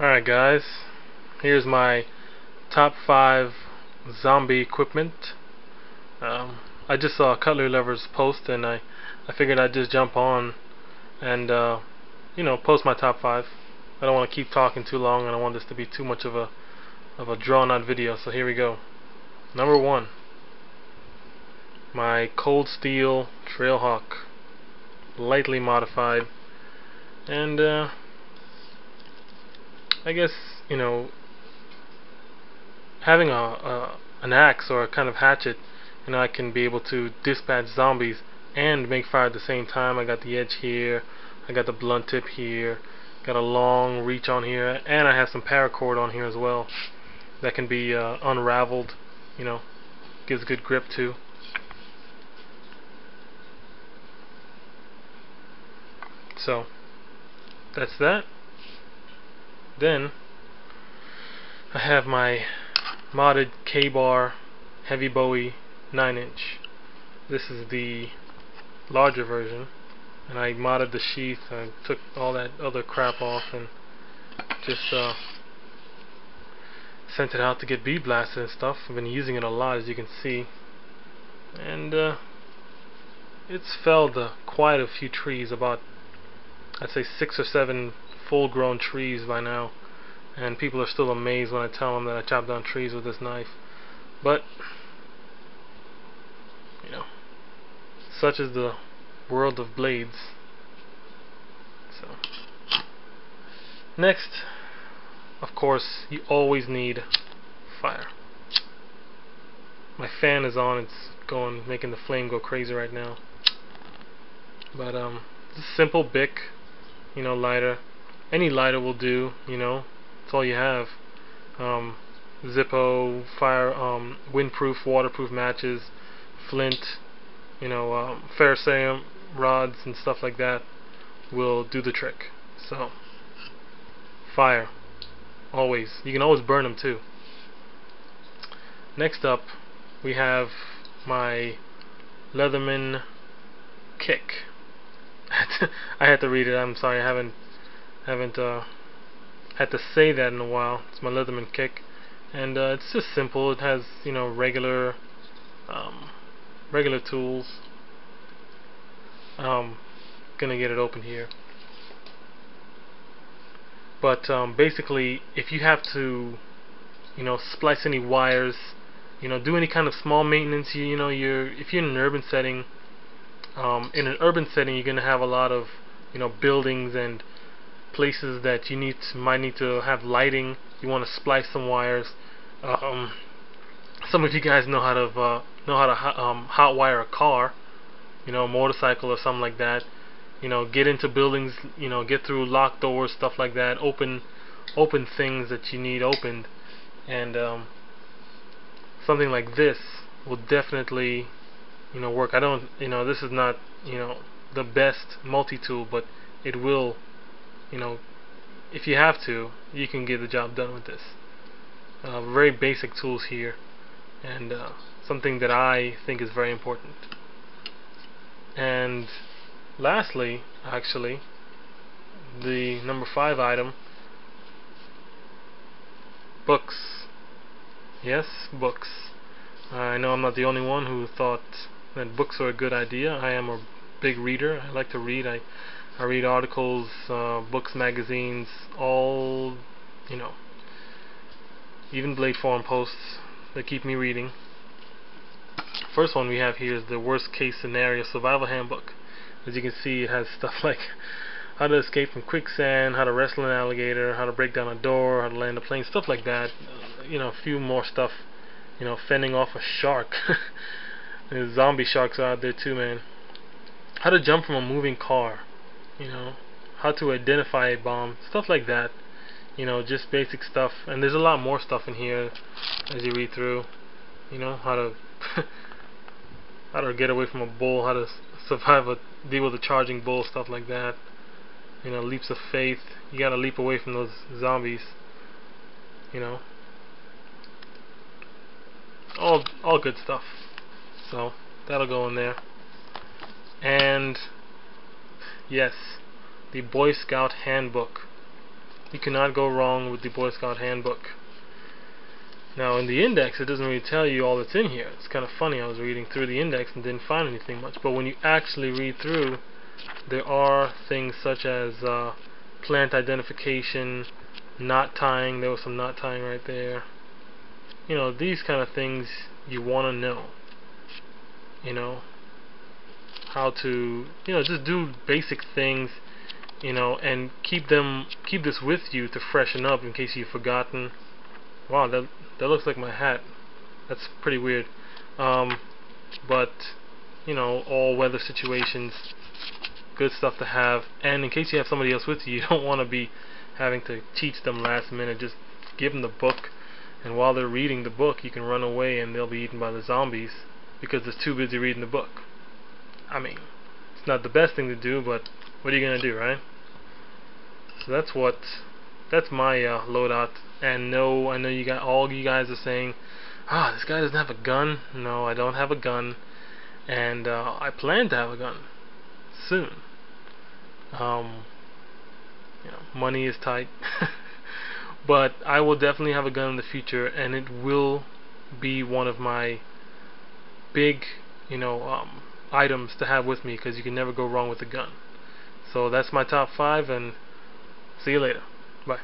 Alright guys, here's my top 5 zombie equipment. I just saw Cutlery Lover's post and I figured I'd just jump on and post my top 5. I don't want to keep talking too long. I don't want this to be too much of a drawn out video, so here we go. Number 1, my Cold Steel Trailhawk, lightly modified, and I guess, having an axe or a kind of hatchet, I can be able to dispatch zombies and make fire at the same time. I got the edge here, I got the blunt tip here, got a long reach on here, and I have some paracord on here as well that can be unraveled, gives good grip too. So that's that. Then I have my modded K-Bar Heavy Bowie 9-inch. This is the larger version, and I modded the sheath. I took all that other crap off and just sent it out to get bead blasted and stuff. I've been using it a lot, as you can see, and it's felled quite a few trees, about I'd say 6 or 7 full-grown trees by now, and people are still amazed when I tell them that I chop down trees with this knife. But such is the world of blades. So next, of course, you always need fire. My fan is on, it's going, making the flame go crazy right now. But just a simple Bic, lighter. Any lighter will do, that's all you have. Zippo, fire, windproof, waterproof matches, flint, ferrocerium rods and stuff like that will do the trick. So, fire, always. You can always burn them too. Next up, we have my Leatherman Kick. I had to read it. I'm sorry, I haven't had to say that in a while. It's my Leatherman Kick, and it's just simple. It has regular tools. Gonna get it open here, but basically, if you have to splice any wires, do any kind of small maintenance, if you're in an urban setting, you're gonna have a lot of buildings and places that you might need to have lighting. You want to splice some wires. Some of you guys know how to hot wire a car, a motorcycle or something like that. Get into buildings, get through locked doors, stuff like that. Open things that you need opened, and something like this will definitely work. I don't, this is not the best multi-tool, but it will. If you have to, you can get the job done with this. Very basic tools here, and something that I think is very important. And lastly, actually, the number 5 item, books. Yes, books. I know I'm not the only one who thought that books are a good idea. I am a big reader. I like to read. I read articles, books, magazines, all, even Blade forum posts that keep me reading. First one we have here is the Worst Case Scenario Survival Handbook. As you can see, it has stuff like how to escape from quicksand, how to wrestle an alligator, how to break down a door, how to land a plane, stuff like that. A few more stuff, fending off a shark. There's zombie sharks out there too, man. How to jump from a moving car. How to identify a bomb, stuff like that. Just basic stuff. And there's a lot more stuff in here as you read through. How to how to get away from a bull, how to deal with a charging bull, stuff like that. Leaps of faith. You gotta leap away from those zombies. All good stuff. So that'll go in there. And yes, the Boy Scout Handbook. You cannot go wrong with the Boy Scout handbook. Now in the index it doesn't really tell you all that's in here. It's kind of funny, I was reading through the index and didn't find anything much, but when you actually read through, there are things such as plant identification, knot tying. There was some knot tying right there. You know, these kind of things you want to know. You know, how to, you know, just do basic things, you know, and keep this with you to freshen up in case you've forgotten. Wow, that looks like my hat. That's pretty weird. But you know, all weather situations, good stuff to have. And in case you have somebody else with you, you don't want to be having to teach them last minute. Just give them the book, and while they're reading the book, you can run away and they'll be eaten by the zombies because they're too busy reading the book. I mean, it's not the best thing to do, but what are you gonna do, right? So that's my loadout. And no, I know all you guys are saying, this guy doesn't have a gun. No, I don't have a gun, and I plan to have a gun soon. You know, money is tight, but I will definitely have a gun in the future, and it will be one of my big, you know, items to have with me, because you can never go wrong with a gun. So that's my top 5, and see you later. Bye.